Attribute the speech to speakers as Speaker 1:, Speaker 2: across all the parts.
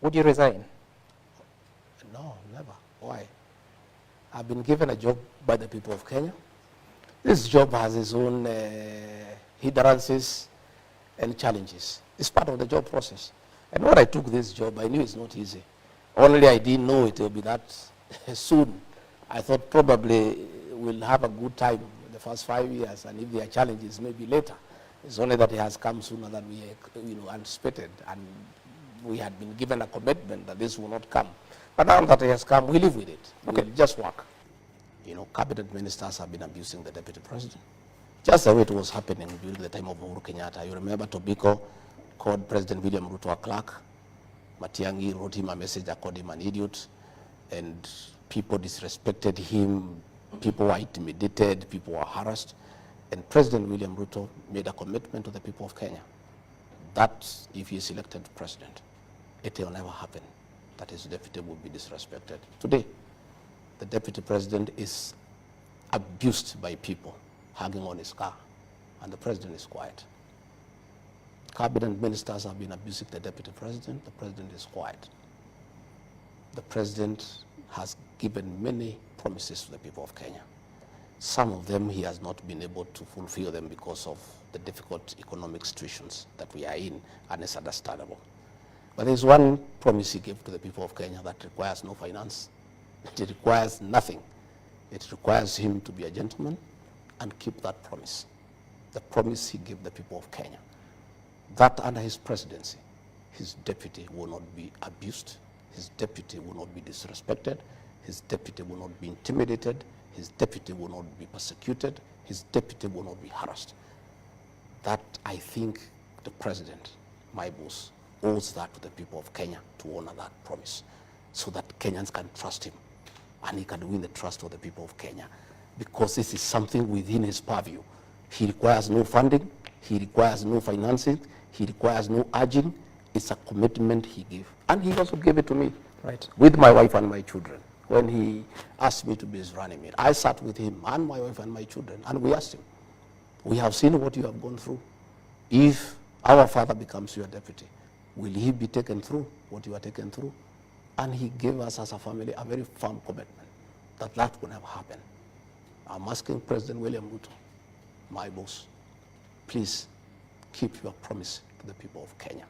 Speaker 1: Would you resign?
Speaker 2: No, never. Why? I've been given a job by the people of Kenya. This job has its own hindrances and challenges. It's part of the job process. And when I took this job, I knew it's not easy. Only I didn't know it will be that soon. I thought probably we'll have a good time the first 5 years, and if there are challenges, maybe later. It's only that it has come sooner than we anticipated, and we had been given a commitment that this will not come. But now that it has come, we live with it. Okay. We'll just work. Cabinet ministers have been abusing the deputy president. Just the way it was happening during the time of Uhuru Kenyatta. You remember Tobiko called President William Ruto a clerk. Matiang'i wrote him a message that called him an idiot. And people disrespected him. People were intimidated. People were harassed. And President William Ruto made a commitment to the people of Kenya that if he is elected president, it will never happen that his deputy will be disrespected. Today, the deputy president is abused by people hanging on his car, and the president is quiet. Cabinet ministers have been abusing the deputy president. The president is quiet. The president has given many promises to the people of Kenya. Some of them he has not been able to fulfill them because of the difficult economic situations that we are in, and it's understandable. But there's one promise he gave to the people of Kenya that requires no finance. It requires nothing. It requires him to be a gentleman and keep that promise. The promise he gave the people of Kenya, that under his presidency, his deputy will not be abused, his deputy will not be disrespected, his deputy will not be intimidated, his deputy will not be persecuted, his deputy will not be harassed. That, I think, the president, my boss, owes that to the people of Kenya to honor that promise so that Kenyans can trust him and he can win the trust of the people of Kenya, because this is something within his purview. He requires no funding, he requires no financing, he requires no urging. It's a commitment he gave. And he also gave it to me, right, with my wife and my children. When he asked me to be his running mate, I sat with him and my wife and my children, and we asked him, we have seen what you have gone through. If our father becomes your deputy, will he be taken through what you are taken through? And he gave us as a family a very firm commitment that that will never happen. I'm asking President William Ruto, my boss, please keep your promise to the people of Kenya.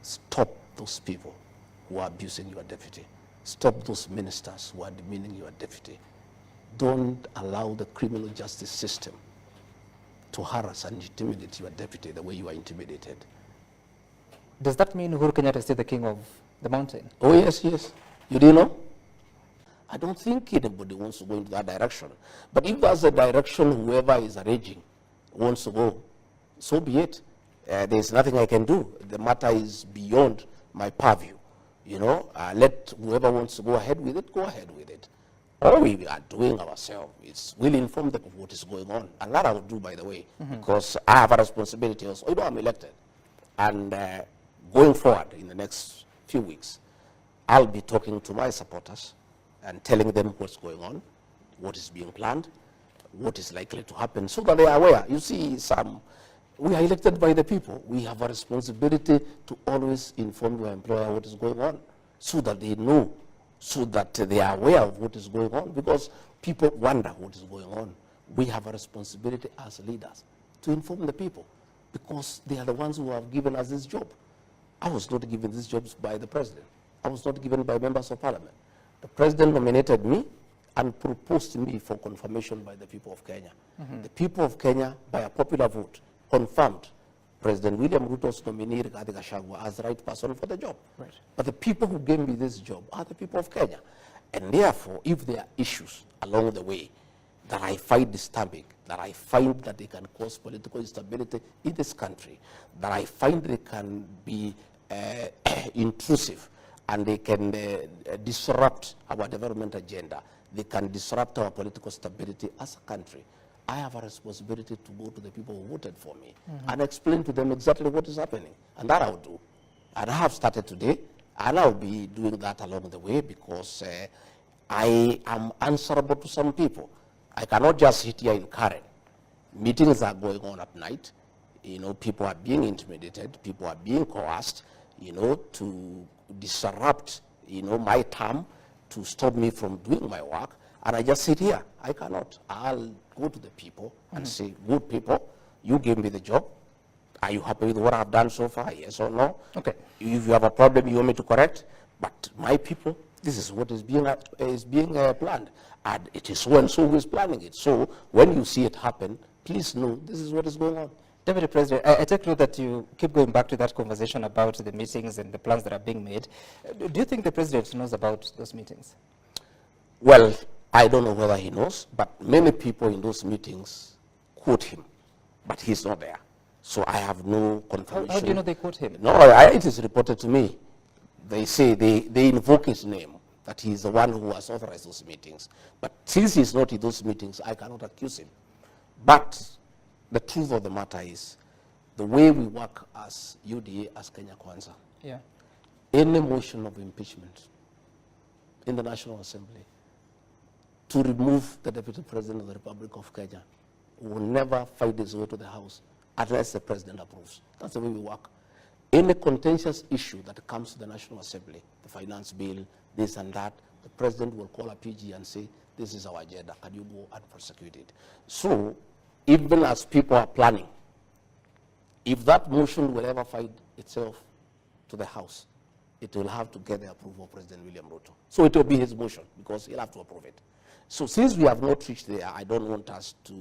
Speaker 2: Stop those people who are abusing your deputy. Stop those ministers who are demeaning your deputy. Don't allow the criminal justice system to harass and intimidate your deputy the way you are intimidated.
Speaker 1: Does that mean Uhuru Kenyatta is still the king of the mountain?
Speaker 2: Oh, yes, yes. You didn't know? I don't think anybody wants to go into that direction. But if that's the direction whoever is arranging wants to go, so be it. There's nothing I can do. The matter is beyond my purview. Let whoever wants to go ahead with it, go ahead with it. All we are doing ourselves is we'll inform them of what is going on. And that I will do, by the way, because I have a responsibility also. I'm elected. And going forward in the next few weeks, I'll be talking to my supporters and telling them what's going on, what is being planned, what is likely to happen, so that they are aware. You see, we are elected by the people. We have a responsibility to always inform your employer what is going on, so that they know, so that they are aware of what is going on, because people wonder what is going on. We have a responsibility as leaders to inform the people, because they are the ones who have given us this job. I was not given these jobs by the president. I was not given by members of parliament. The president nominated me and proposed me for confirmation by the people of Kenya. The people of Kenya, by a popular vote, confirmed President William Ruto's nominee, Gachagua, as the right person for the job. Right. But the people who gave me this job are the people of Kenya. And therefore, if there are issues along the way that I find disturbing, that I find that they can cause political instability in this country, that I find they can be intrusive, and they can disrupt our development agenda, they can disrupt our political stability as a country, I have a responsibility to go to the people who voted for me and explain to them exactly what is happening. And that I'll do. And I have started today, and I'll be doing that along the way, because I am answerable to some people. I cannot just sit here in Karen. Meetings are going on at night. People are being intimidated. People are being coerced. you know, to disrupt, you know, my term, to stop me from doing my work. And I just sit here. I cannot. I'll go to the people and say, good people, you gave me the job. Are you happy with what I've done so far? Yes or no?
Speaker 1: Okay.
Speaker 2: If you have a problem you want me to correct, but my people, this is what is being planned. And it is so and so who is planning it. So when you see it happen, please know this is what is going on.
Speaker 1: Deputy President, I take note that you keep going back to that conversation about the meetings and the plans that are being made. Do you think the President knows about those meetings?
Speaker 2: Well, I don't know whether he knows, but many people in those meetings quote him, but he's not there. So I have no confirmation.
Speaker 1: How do you know they quote him?
Speaker 2: No, it is reported to me. They say they invoke his name, that he is the one who has authorized those meetings. But since he's not in those meetings, I cannot accuse him. But the truth of the matter is, the way we work as UDA, as Kenya Kwanza,
Speaker 1: yeah,
Speaker 2: any motion of impeachment in the National Assembly to remove the Deputy President of the Republic of Kenya will never find its way to the House unless the President approves. That's the way we work. Any contentious issue that comes to the National Assembly, the finance bill, this and that, the President will call a PG and say, this is our agenda, can you go and prosecute it? So, even as people are planning, if that motion will ever find itself to the House, it will have to get the approval of President William Ruto. So it will be his motion, because he'll have to approve it. So since we have not reached there, I don't want us to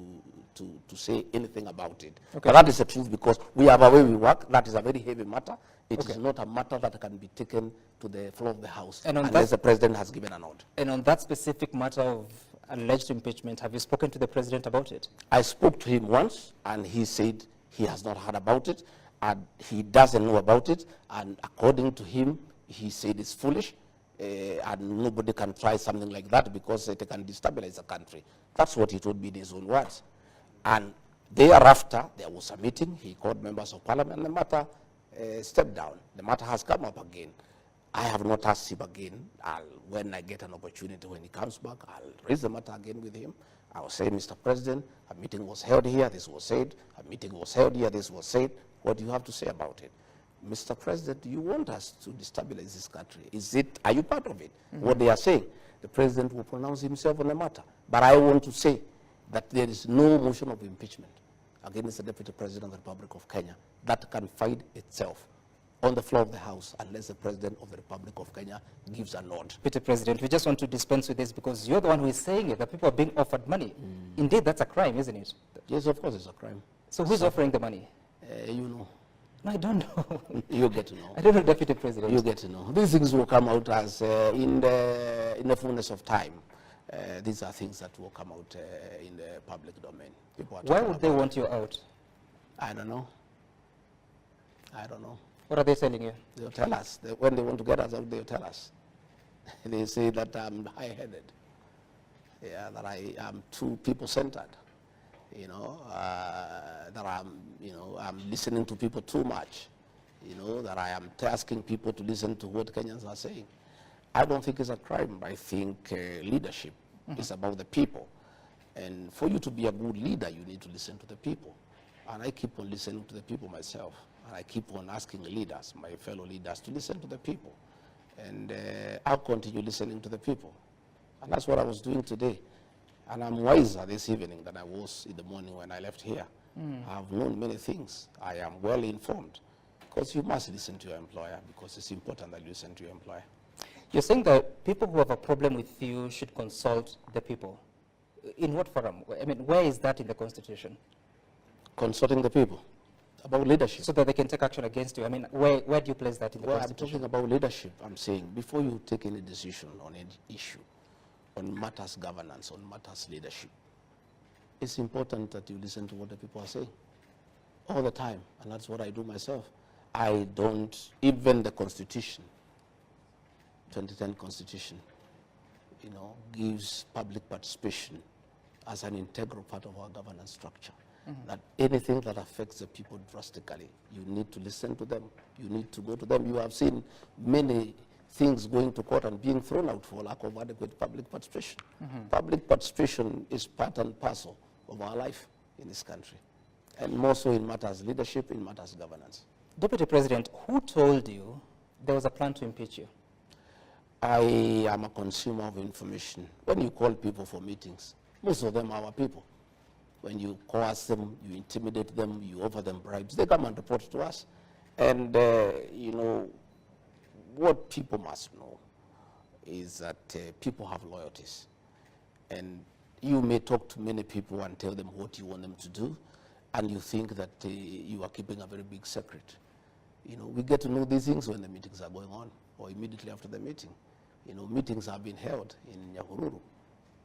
Speaker 2: say anything about it.
Speaker 1: Okay.
Speaker 2: But that is the truth, because we have a way we work. That is a very heavy matter. It
Speaker 1: okay.
Speaker 2: is not a matter that can be taken to the floor of the House
Speaker 1: and
Speaker 2: unless the President has given a nod.
Speaker 1: And on that specific matter of alleged impeachment, have you spoken to the President about it?
Speaker 2: I spoke to him once, and he said he has not heard about it, and he doesn't know about it, and according to him, he said it's foolish, and nobody can try something like that because it can destabilize the country. That's what he told me in his own words. And thereafter, there was a meeting. He called members of parliament, and the matter stepped down. The matter has come up again. I have not asked him again. When I get an opportunity, when he comes back, I'll raise the matter again with him. I will say, Mr. President, a meeting was held here, this was said. A meeting was held here, this was said. What do you have to say about it? Mr. President, do you want us to destabilize this country? Are you part of it? What they are saying, the President will pronounce himself on the matter. But I want to say that there is no motion of impeachment against the Deputy President of the Republic of Kenya that can find itself on the floor of the House unless the President of the Republic of Kenya gives a nod.
Speaker 1: Mr. President, we just want to dispense with this because you're the one who is saying it, that people are being offered money. Indeed, that's a crime, isn't it?
Speaker 2: Yes, of course it's a crime.
Speaker 1: So who's offering the money?
Speaker 2: You know.
Speaker 1: No, I don't know.
Speaker 2: You get to know.
Speaker 1: I don't know, Deputy President.
Speaker 2: You get to know. These things will come out as in the fullness of time. These are things that will come out in the public domain.
Speaker 1: Why would they want you out?
Speaker 2: I don't know. I don't know.
Speaker 1: What are they telling you?
Speaker 2: They'll tell us. When they want to get us out, they'll tell us. They say that I'm high-headed. Yeah, that I am too people-centered. You know, that I'm listening to people too much. You know, that I am asking people to listen to what Kenyans are saying. I don't think it's a crime. I think leadership is about the people. And for you to be a good leader, you need to listen to the people. And I keep on listening to the people myself. And I keep on asking the leaders, my fellow leaders, to listen to the people. And I'll continue listening to the people. And that's what I was doing today. And I'm wiser this evening than I was in the morning when I left here. I've known many things. I am well informed. Because you must listen to your employer, because it's important that you listen to your employer.
Speaker 1: You're saying that people who have a problem with you should consult the people. In what forum? I mean, where is that in the Constitution?
Speaker 2: Consulting the people about leadership.
Speaker 1: So that they can take action against you. I mean, where do you place that in the Constitution?
Speaker 2: I'm talking about leadership. I'm saying before you take any decision on any issue, on matters governance, on matters leadership, it's important that you listen to what the people are saying all the time. And that's what I do myself. I don't, even the Constitution, 2010 Constitution, you know, gives public participation as an integral part of our governance structure. That anything that affects the people drastically, you need to listen to them. You need to go to them. You have seen many things going to court and being thrown out for lack of adequate public participation. Public participation is part and parcel of our life in this country, and more so in matters leadership, in matters governance.
Speaker 1: Deputy President, who told you there was a plan to impeach you.
Speaker 2: I am a consumer of information. When you call people for meetings, most of them are our people. When you coerce them, you intimidate them, you offer them bribes, they come and report to us. And, you know, what people must know is that people have loyalties. And you may talk to many people and tell them what you want them to do, and you think that you are keeping a very big secret. You know, we get to know these things when the meetings are going on, or immediately after the meeting. You know, meetings have been held in Nyahururu.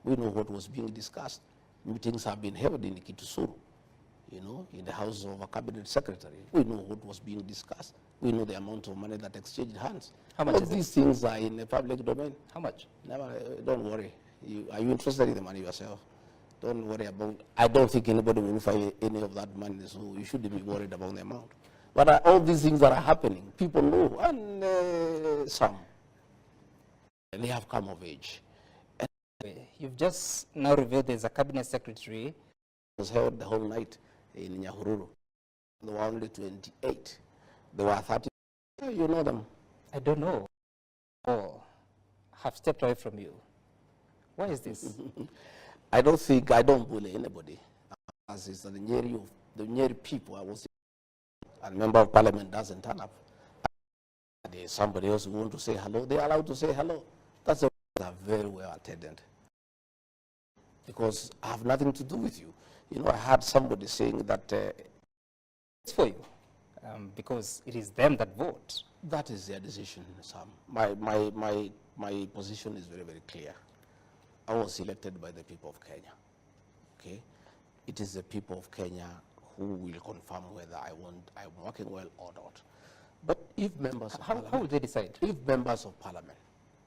Speaker 2: We know what was being discussed. Meetings have been held in Kitusuru, you know, in the house of a cabinet secretary. We know what was being discussed. We know the amount of money that exchanged hands.
Speaker 1: How much
Speaker 2: All
Speaker 1: is
Speaker 2: these
Speaker 1: it?
Speaker 2: things are in the public domain.
Speaker 1: How much?
Speaker 2: Never, don't worry. Are you interested in the money yourself? Don't worry about, I don't think anybody will find any of that money, so you shouldn't be worried about the amount. But all these things that are happening, people know, and some, they have come of age.
Speaker 1: You've just now revealed there's a cabinet secretary.
Speaker 2: It was held the whole night in Nyahururu. There were only 28. There were 30. You know them.
Speaker 1: I don't know. Or have stepped away from you. Why is this?
Speaker 2: I don't bully anybody. As is the Nyeri people, I was a member of parliament doesn't turn up. There's somebody else who want to say hello, they're allowed to say hello. That's a very well attended. Because I have nothing to do with you. You know, I heard somebody saying that
Speaker 1: It's for you, because it is them that vote.
Speaker 2: that is their decision, Sam. My position is very, very clear. I was elected by the people of Kenya. Okay? It is the people of Kenya who will confirm whether I'm working well or not. But if members of parliament,
Speaker 1: How will they decide?
Speaker 2: if members of parliament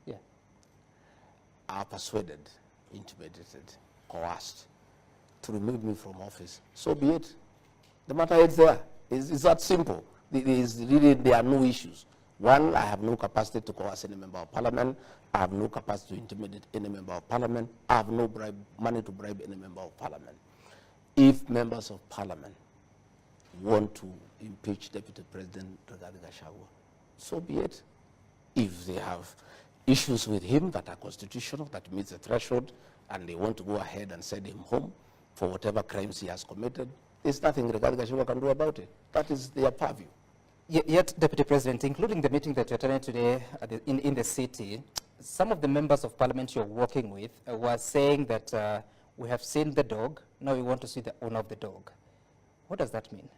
Speaker 1: Yeah.
Speaker 2: are persuaded, intimidated, coerced to remove me from office, so be it. The matter is there. It's that simple. There are no issues. One, I have no capacity to coerce any member of parliament. I have no capacity to intimidate any member of parliament. I have no money to bribe any member of parliament. If members of parliament want to impeach Deputy President Gachagua, so be it. If they have issues with him that are constitutional, that meets the threshold, and they want to go ahead and send him home for whatever crimes he has committed, there's nothing Gachagua can do about it. That is their purview.
Speaker 1: Yet, Deputy President, including the meeting that you're attending today in the city, some of the members of parliament you're working with were saying that we have seen the dog, now we want to see the owner of the dog. What does that mean?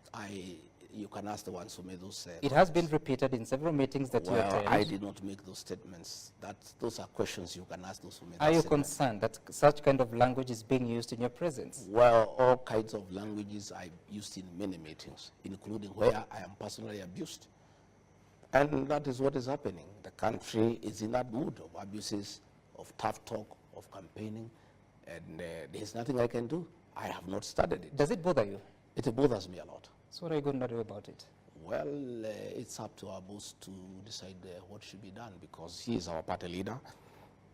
Speaker 2: You can ask the ones who made those
Speaker 1: It has been repeated in several meetings that you attend.
Speaker 2: I did not make those statements. Those are questions you can ask those who made
Speaker 1: Are you
Speaker 2: statements.
Speaker 1: concerned that such kind of language is being used in your presence?
Speaker 2: Well, all kinds of languages I've used in many meetings, including where I am personally abused. And that is what is happening. The country is in that mood of abuses, of tough talk, of campaigning, and there's nothing I can do. I have not started it.
Speaker 1: Does it bother you?
Speaker 2: It bothers me a lot.
Speaker 1: So what are you going to do about it?
Speaker 2: Well, it's up to our boss to decide what should be done, because he is our party leader.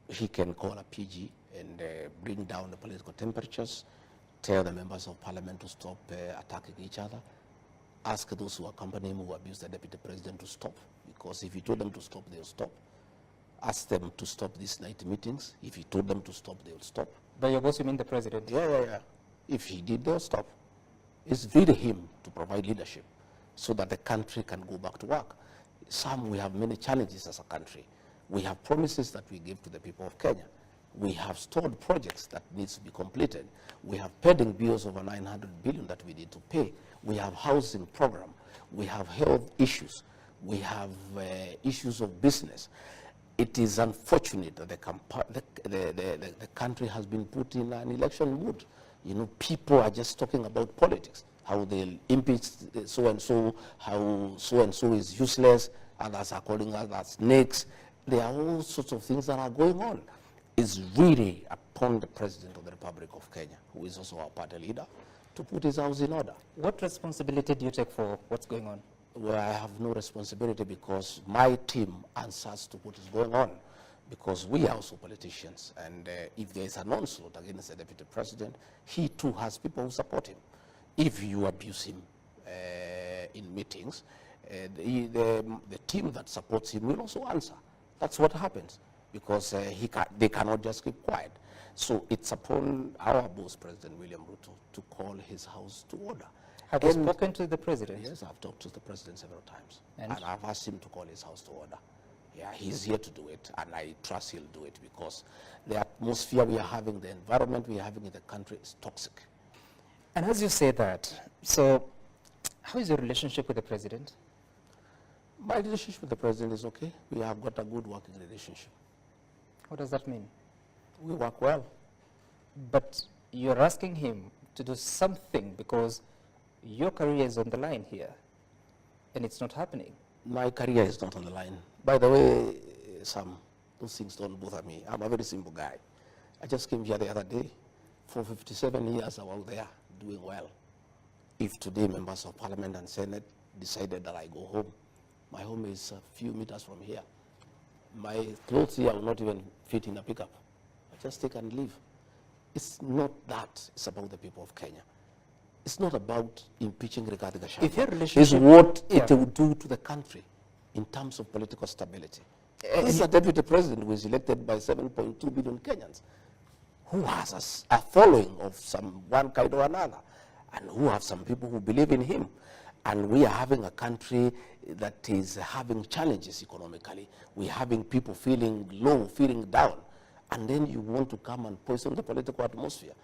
Speaker 2: He can call a PG and bring down the political temperatures, tell the members of parliament to stop attacking each other, ask those who accompany him who abuse the deputy president to stop, because if he told them to stop, they'll stop. Ask them to stop these night meetings. If he told them to stop, they'll stop.
Speaker 1: By your boss, you mean the president?
Speaker 2: Yeah. If he did, they'll stop. It's really him to provide leadership so that the country can go back to work. We have many challenges as a country. We have promises that we give to the people of Kenya. We have stored projects that needs to be completed. We have pending bills over 900 billion that we need to pay. We have housing program. We have health issues. We have issues of business. It is unfortunate that the country has been put in an election mood. You know, people are just talking about politics, how they'll impeach so-and-so, how so-and-so is useless, others are calling us snakes. There are all sorts of things that are going on. It's really upon the President of the Republic of Kenya, who is also our party leader, to put his house in order.
Speaker 1: What responsibility do you take for what's going on?
Speaker 2: Well, I have no responsibility, because my team answers to what is going on, because we are also politicians, and if there is an onslaught against the deputy president, he too has people who support him. If you abuse him in meetings, the team that supports him will also answer. That's what happens, because they cannot just keep quiet. So it's upon our boss, President William Ruto, to call his house to order.
Speaker 1: Have you spoken to the president?
Speaker 2: Yes, I've talked to the president several times.
Speaker 1: And
Speaker 2: I've asked him to call his house to order. Yeah, he's here to do it, and I trust he'll do it, because the atmosphere we are having, the environment we are having in the country is toxic.
Speaker 1: And as you say that, so how is your relationship with the president?
Speaker 2: My relationship with the president is okay. We have got a good working relationship.
Speaker 1: What does that mean?
Speaker 2: We work well.
Speaker 1: But you're asking him to do something because your career is on the line here, and it's not happening. My
Speaker 2: career is not on the line. By the way, Sam, those things don't bother me. I'm a very simple guy. I just came here the other day. For 57 years, I was there doing well. If today members of parliament and senate decided that I go home, my home is a few meters from here. My clothes here will not even fit in a pickup. I just take and leave. It's not that. It's about the people of Kenya. It's not about impeaching Rigathi Gachagua.
Speaker 1: If your relationship,
Speaker 2: it's what it will do to the country in terms of political stability. This is a deputy president who is elected by 7.2 billion Kenyans, who has a following of some one kind or another, and who have some people who believe in him. And we are having a country that is having challenges economically. We're having people feeling low, feeling down. And then you want to come and poison the political atmosphere.